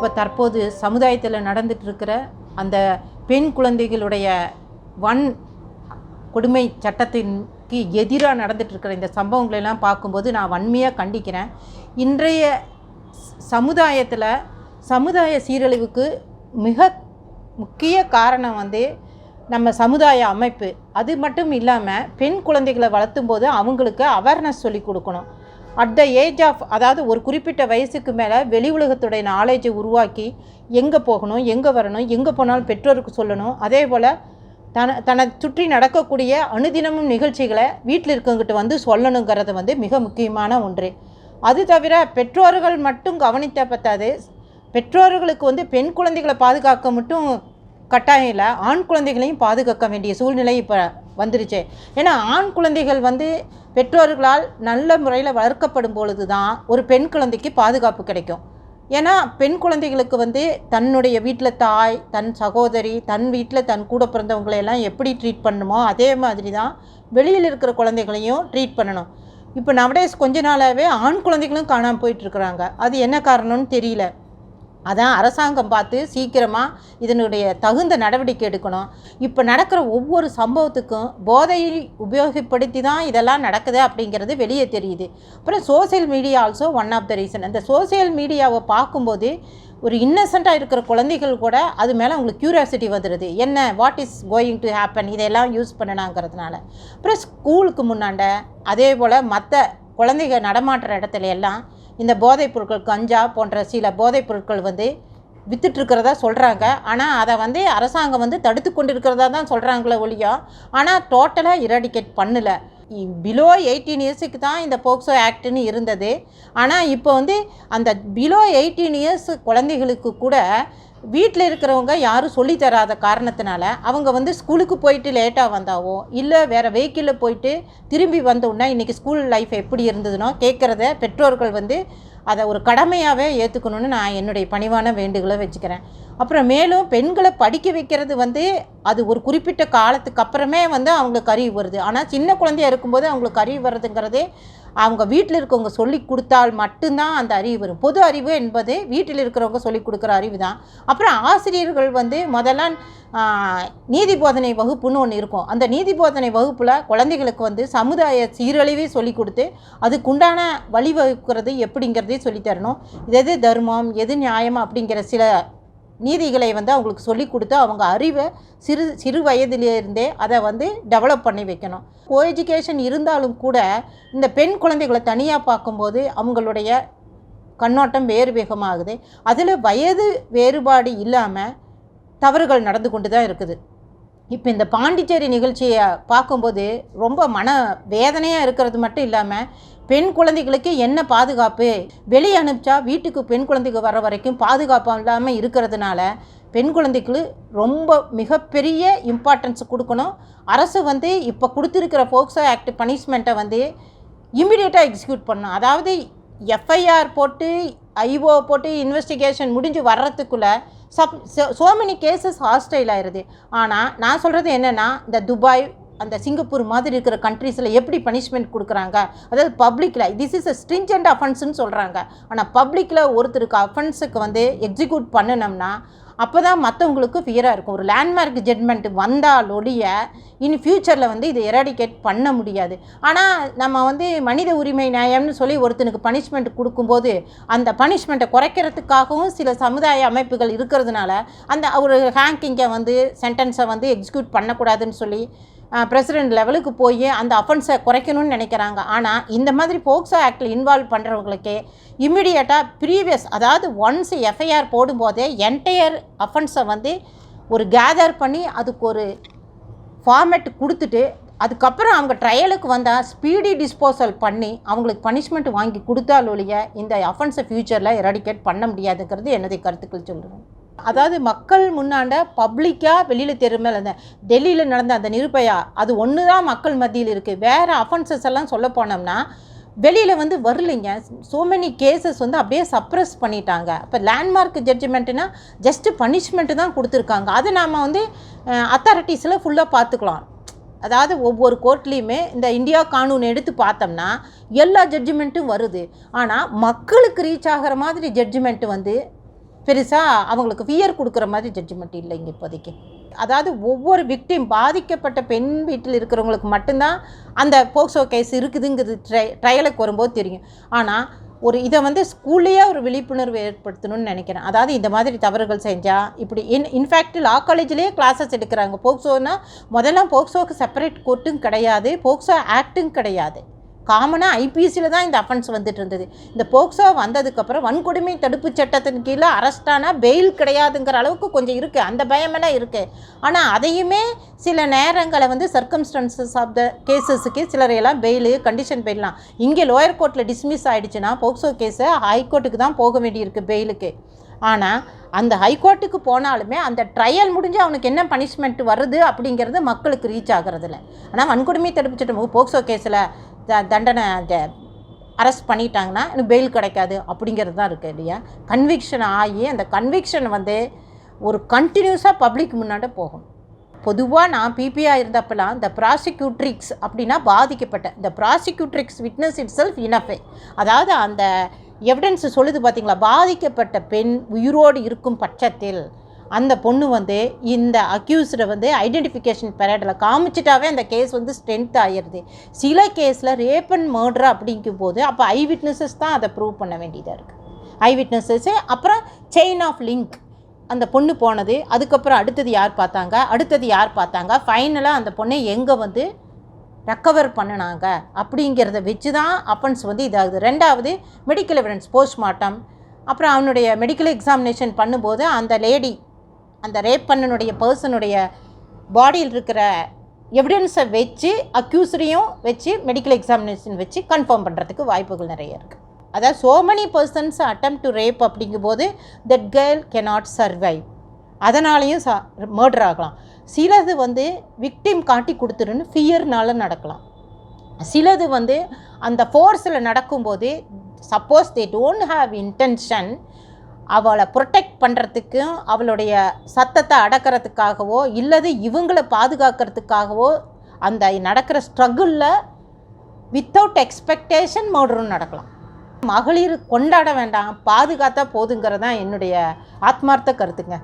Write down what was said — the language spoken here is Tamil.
இப்போ தற்போது சமுதாயத்தில் நடந்துகிட்ருக்கிற அந்த பெண் குழந்தைகளுடைய கொடுமை சட்டத்திற்கு எதிராக நடந்துகிட்ருக்கிற இந்த சம்பவங்களெல்லாம் பார்க்கும்போது நான் வன்மையாக கண்டிக்கிறேன். இன்றைய சமுதாயத்தில் சமுதாய சீரழிவுக்கு மிக முக்கிய காரணம் நம்ம சமுதாய அமைப்பு. அது மட்டும் இல்லாமல் பெண் குழந்தைகளை வளர்த்தும் போது அவங்களுக்கு அவேர்னஸ் சொல்லி கொடுக்கணும். அட் த ஏஜ் ஆஃப், அதாவது ஒரு குறிப்பிட்ட வயசுக்கு மேலே வெளி உலகத்துடைய நாலேஜை உருவாக்கி எங்கே போகணும், எங்கே வரணும், எங்கே போனாலும் பெற்றோருக்கு சொல்லணும். அதே போல் தன்னை சுற்றி நடக்கக்கூடிய அனுதினமும் நிகழ்ச்சிகளை வீட்டில் இருக்கவங்கிட்ட சொல்லணுங்கிறது மிக முக்கியமான ஒன்று. அது தவிர பெற்றோர்கள் மட்டும் கவனித்த பத்தாது, பெற்றோர்களுக்கு பெண் குழந்தைகளை பாதுகாக்க மட்டும் கட்டாயம் இல்லை, ஆண் குழந்தைகளையும் பாதுகாக்க வேண்டிய சூழ்நிலை இப்போ வந்துருச்சு. ஏன்னா ஆண் குழந்தைகள் பெற்றோர்களால் நல்ல முறையில் வளர்க்கப்படும் பொழுது தான் ஒரு பெண் குழந்தைக்கு பாதுகாப்பு கிடைக்கும். ஏன்னா பெண் குழந்தைகளுக்கு தன்னுடைய வீட்டில் தாய், தன் சகோதரி, தன் வீட்டில் தன் கூட பிறந்தவங்களையெல்லாம் எப்படி ட்ரீட் பண்ணணுமோ அதே மாதிரி தான் வெளியில் இருக்கிற குழந்தைகளையும் ட்ரீட் பண்ணணும். இப்போ நவடேஸ் கொஞ்ச நாளாகவே ஆண் குழந்தைகளும் காணாமல் போயிட்டுருக்குறாங்க. அது என்ன காரணம்னு தெரியல. அதான் அரசாங்கம் பார்த்து சீக்கிரமாக இதனுடைய தகுந்த நடவடிக்கை எடுக்கணும். இப்போ நடக்கிற ஒவ்வொரு சம்பவத்துக்கும் போதையை உபயோகப்படுத்தி தான் இதெல்லாம் நடக்குது அப்படிங்கிறது வெளியே தெரியுது. அப்புறம் social media also one of the reason. அந்த சோசியல் மீடியாவை பார்க்கும்போது ஒரு இன்னசென்ட்டாக இருக்கிற குழந்தைகள் கூட அது மேலே அவங்களுக்கு க்யூரியாசிட்டி வந்துடுது, என்ன what is going to happen, இதெல்லாம் யூஸ் பண்ணனாங்கிறதுனால. அப்புறம் ஸ்கூலுக்கு முன்னாண்ட அதே போல் மற்ற குழந்தைங்க நடமாட்டுற இடத்துல எல்லாம் இந்த போதைப் பொருட்கள், கஞ்சா போன்ற சில போதைப் பொருட்கள் விற்றுட்ருக்கிறதா சொல்கிறாங்க. ஆனால் அதை அரசாங்கம் தடுத்து கொண்டு இருக்கிறதா தான் சொல்கிறாங்களே ஒழிய, ஆனால் டோட்டலாக இராடிகேட் பண்ணலை. பிலோ 18 இயர்ஸுக்கு தான் இந்த போக்சோ ஆக்ட்னு இருந்தது. ஆனால் இப்போ அந்த பிலோ 18 இயர்ஸ் குழந்தைகளுக்கு கூட வீட்டில் இருக்கிறவங்க யாரும் சொல்லித்தராத காரணத்தினால அவங்க ஸ்கூலுக்கு போயிட்டு லேட்டாக வந்தாவோ இல்லை வேறு வெஹிக்கிளில் போயிட்டு திரும்பி வந்தோன்னா இன்றைக்கி ஸ்கூல் லைஃப் எப்படி இருந்ததுனோ கேட்குறத பெற்றோர்கள் அதை ஒரு கடமையாகவே ஏற்றுக்கணுன்னு நான் என்னுடைய பணிவான வேண்டுகோளை வச்சுக்கிறேன். அப்புறம் மேலும் பெண்களை படிக்க வைக்கிறது அது ஒரு குறிப்பிட்ட காலத்துக்கு அப்புறமே அவங்களுக்கு அறிவு வருது. ஆனால் சின்ன குழந்தையாக இருக்கும்போது அவங்களுக்கு அறிவு வர்றதுங்கிறதே அவங்க வீட்டில் இருக்கவங்க சொல்லி கொடுத்தால் மட்டும்தான் அந்த அறிவு வரும். பொது அறிவு என்பது வீட்டில் இருக்கிறவங்க சொல்லி கொடுக்குற அறிவு தான். அப்புறம் ஆசிரியர்கள் முதல்ல நீதி போதனை வகுப்புன்னு ஒன்று இருக்கும். அந்த நீதி போதனை வகுப்பில் குழந்தைகளுக்கு சமுதாய சீரழிவை சொல்லி கொடுத்து அதுக்குண்டான வழிவகுக்கிறது எப்படிங்கிறதையும் சொல்லித்தரணும். எது தர்மம், எது நியாயம் அப்படிங்கிற சில நீதிகளை அவங்களுக்கு சொல்லி கொடுத்து அவங்க அறிவை சிறு வயதிலிருந்தே அதை டெவலப் பண்ணி வைக்கணும். கோ எஜுகேஷன் இருந்தாலும் கூட இந்த பெண் குழந்தைகளை தனியாக பார்க்கும்போது அவங்களுடைய கண்ணோட்டம் வேறு வேகமாகுது. அதில் வயது வேறுபாடு இல்லாமல் தவறுகள் நடந்து கொண்டு தான் இருக்குது. இப்போ இந்த பாண்டிச்சேரி நிகழ்ச்சியை பார்க்கும்போது ரொம்ப மன வேதனையாக இருக்கிறது மட்டும் இல்லாமல் பெண் குழந்தைகளுக்கு என்ன பாதுகாப்பு, வெளியே அனுப்பிச்சா வீட்டுக்கு பெண் குழந்தைக்கு வர வரைக்கும் பாதுகாப்பு இல்லாமல் இருக்கிறதுனால பெண் குழந்தைக்கு ரொம்ப மிகப்பெரிய இம்பார்ட்டன்ஸ் கொடுக்கணும். அரசு இப்போ கொடுத்துருக்கிற போக்சோ ஆக்ட் பனிஷ்மெண்ட்டை இம்மிடியேட்டாக எக்ஸிக்யூட் பண்ணணும். அதாவது எஃப்ஐஆர் போட்டு ஐஓ போட்டு இன்வெஸ்டிகேஷன் முடிஞ்சு வர்றதுக்குள்ளே so many cases hostile ஆயிடுது. ஆனால் நான் சொல்கிறது என்னென்னா, இந்த துபாய், அந்த சிங்கப்பூர் மாதிரி இருக்கிற கண்ட்ரீஸில் எப்படி பனிஷ்மெண்ட் கொடுக்குறாங்க, அதாவது பப்ளிக்கில் திஸ் இஸ் அ ஸ்ட்ரிஞ்சன்ட் அஃபென்ஸ்ன்னு சொல்கிறாங்க. ஆனால் பப்ளிக்கில் ஒருத்தருக்கு அஃபென்ஸுக்கு எக்ஸிக்யூட் பண்ணினோம்னா அப்போ தான் மற்றவங்களுக்கு ஃபியராக இருக்கும். ஒரு லேண்ட்மார்க் ஜட்மெண்ட் வந்தால் ஒழிய இனி ஃப்யூச்சரில் இதை எராடிகேட் பண்ண முடியாது. ஆனால் நம்ம மனித உரிமை நியாயம்னு சொல்லி ஒருத்தனுக்கு பனிஷ்மெண்ட் கொடுக்கும்போது அந்த பனிஷ்மெண்ட்டை குறைக்கிறதுக்காகவும் சில சமுதாய அமைப்புகள் இருக்கிறதுனால அந்த ஒரு ஹேங்கிங்கை சென்டென்ஸை எக்ஸிக்யூட் பண்ணக்கூடாதுன்னு சொல்லி பிரசிடென்ட் லெவலுக்கு போய் அந்த அஃபென்ஸை குறைக்கணும்னு நினைக்கிறாங்க. ஆனால் இந்த மாதிரி போக்சோ ஆக்டில் இன்வால்வ் பண்ணுறவங்களுக்கே இம்மிடியேட்டாக ப்ரீவியஸ், அதாவது ஒன்ஸ் எஃப்ஐஆர் போடும்போதே என்டையர் அஃபென்ஸை ஒரு கேதர் பண்ணி அதுக்கு ஒரு ஃபார்மேட் கொடுத்துட்டு அதுக்கப்புறம் அவங்க ட்ரையலுக்கு வந்தால் ஸ்பீடி டிஸ்போசல் பண்ணி அவங்களுக்கு பனிஷ்மெண்ட் வாங்கி கொடுத்தால் ஒழிய இந்த அஃபென்ஸை ஃப்யூச்சரில் எராடிகேட் பண்ண முடியாதுங்கிறது என்னுடைய கருத்துக்கள் சொல்கிறேன். அதாவது மக்கள் முன்னாண்ட பப்ளிக்காக வெளியில் தெருமேல் அந்த டெல்லியில் நடந்த அந்த நிர்பயா அது ஒன்று தான் மக்கள் மத்தியில் இருக்குது. வேறு அஃபென்சஸ் எல்லாம் சொல்ல போனோம்னா வெளியில் வரலைங்க. ஸோ மெனி கேசஸ் அப்படியே சப்ரஸ் பண்ணிட்டாங்க. இப்போ லேண்ட்மார்க் ஜட்ஜ்மெண்ட்டுனா ஜஸ்ட்டு பனிஷ்மெண்ட்டு தான் கொடுத்துருக்காங்க. அது நாம் அத்தாரிட்டிஸில் ஃபுல்லாக பார்த்துக்கலாம். அதாவது ஒவ்வொரு கோர்ட்லேயுமே இந்த இந்தியா கானூன் எடுத்து பார்த்தோம்னா எல்லா ஜட்ஜ்மெண்ட்டும் வருது. ஆனால் மக்களுக்கு ரீச் ஆகிற மாதிரி ஜட்ஜ்மெண்ட்டு பெருசாக அவங்களுக்கு ஃபியர் கொடுக்குற மாதிரி ஜட்ஜ்மெண்ட் இல்லைங்க இப்போதைக்கு. அதாவது ஒவ்வொரு விக்டிம் பாதிக்கப்பட்ட பெண் வீட்டில் இருக்கிறவங்களுக்கு மட்டும்தான் அந்த போக்சோ கேஸ் இருக்குதுங்கிறது ட்ரையலுக்கு வரும்போது தெரியும். ஆனால் இதை வந்து ஸ்கூல்லேயே ஒரு விழிப்புணர்வு ஏற்படுத்தணும்னு நினைக்கிறேன். அதாவது இந்த மாதிரி தவறுகள் செஞ்சால் இப்படி இன்ஃபேக்ட் லா காலேஜ்லேயே கிளாஸஸ் எடுக்கிறாங்க. போக்சோன்னா முதல்ல போக்சோவுக்கு செப்பரேட் கோர்ட்டும் கிடையாது, போக்சோ ஆக்டும் கிடையாது. காமனாக ஐபிசியில் தான் இந்த அஃபென்ஸ் வந்துட்டு இருந்தது. இந்த போக்சோ வந்ததுக்கப்புறம் வன்கொடுமை தடுப்பு சட்டத்தின் கீழே அரெஸ்டானால் பெயில் கிடையாதுங்கிற அளவுக்கு கொஞ்சம் இருக்குது, அந்த பயமெல்லாம் இருக்குது. ஆனால் அதையுமே சில நேரங்களை வந்து சர்க்கம்ஸ்டன்சஸ் ஆஃப் த கேசஸுக்கு சிலரையெல்லாம் பெயிலு கண்டிஷன் பெயிலாம் இங்கே லோயர் கோர்ட்டில் டிஸ்மிஸ் ஆகிடுச்சுன்னா போக்சோ கேஸை ஹைகோர்ட்டுக்கு தான் போக வேண்டியிருக்கு பெயிலுக்கு. ஆனால் அந்த ஹைகோர்ட்டுக்கு போனாலுமே அந்த ட்ரையல் முடிஞ்சு அவனுக்கு என்ன பனிஷ்மெண்ட் வருது அப்படிங்கிறது மக்களுக்கு ரீச் ஆகிறதில்ல. ஆனால் வன்கொடுமை தடுப்பு சட்டம் போக்சோ கேஸில் தண்டனை அரெஸ்ட் பண்ணிட்டாங்கன்னா எனக்கு பெயில் கிடைக்காது அப்படிங்கிறது தான் இருக்குது இல்லையா. கன்விக்ஷன் ஆகி அந்த கன்விக்ஷன் வந்து ஒரு கண்டினியூஸாக பப்ளிக் முன்னாடி போகும். பொதுவாக நான் பிபியாக இருந்தப்பெல்லாம் இந்த ப்ராசிக்யூட்ரிக்ஸ் அப்படின்னா பாதிக்கப்பட்ட இந்த ப்ராசிக்யூட்ரிக்ஸ் விட்னஸ் இட் செல்ஃப் இனஃபே. அதாவது அந்த எவிடன்ஸ் சொல்லுது பார்த்தீங்களா, பாதிக்கப்பட்ட பெண் உயிரோடு இருக்கும் பட்சத்தில் அந்த பொண்ணு வந்து இந்த அக்யூஸ்டை வந்து ஐடென்டிஃபிகேஷன் பீரியடில் காமிச்சிட்டாவே அந்த கேஸ் வந்து ஸ்ட்ரென்த் ஆகிடுது. சில கேஸில் ரேப் அண்ட் மர்டர் அப்படிங்கும்போது அப்போ ஐ விட்னஸஸ் தான் அதை ப்ரூவ் பண்ண வேண்டியதாக இருக்குது. ஐ விட்னஸஸ்ஸு அப்புறம் செயின் ஆஃப் லிங்க், அந்த பொண்ணு போனது, அதுக்கப்புறம் அடுத்தது யார் பார்த்தாங்க, ஃபைனலாக அந்த பொண்ணை எங்கே வந்து ரெக்கவர் பண்ணினாங்க அப்படிங்கிறத வச்சு தான் அஃபென்ஸ் வந்து இதாகுது. ரெண்டாவது மெடிக்கல் எவிடன்ஸ், போஸ்ட்மார்ட்டம், அப்புறம் அவனுடைய மெடிக்கல் எக்ஸாமினேஷன் பண்ணும்போது அந்த ரேப் பண்ணனுடைய பர்சனுடைய பாடியில் இருக்கிற எவிடன்ஸை வச்சு அக்யூஸரையும் வச்சு மெடிக்கல் எக்ஸாமினேஷன் வச்சு கன்ஃபார்ம் பண்ணுறதுக்கு வாய்ப்புகள் நிறைய இருக்குது. அதாவது so many persons attempt to rape அப்படிங்கும்போது that girl cannot survive, அதனாலையும் மர்டர் ஆகலாம். சிலது வந்து விக்டிம் காட்டி கொடுத்துருன்னு ஃபியர்னால நடக்கலாம். சிலது வந்து அந்த ஃபோர்ஸில் நடக்கும்போது suppose they don't have intention, அவளை ப்ரொடெக்ட் பண்ணுறதுக்கும் அவளுடைய சத்தத்தை அடக்கிறதுக்காகவோ இல்லது இவங்களை பாதுகாக்கிறதுக்காகவோ அந்த நடக்கிற ஸ்ட்ரகிளில் வித்தவுட் எக்ஸ்பெக்டேஷன் மர்டரும் நடக்கலாம். மகளிர் கொண்டாட வேண்டாம், பாதுகாத்தா போதுங்கிறது தான் என்னுடைய ஆத்மார்த்த கருத்துங்க.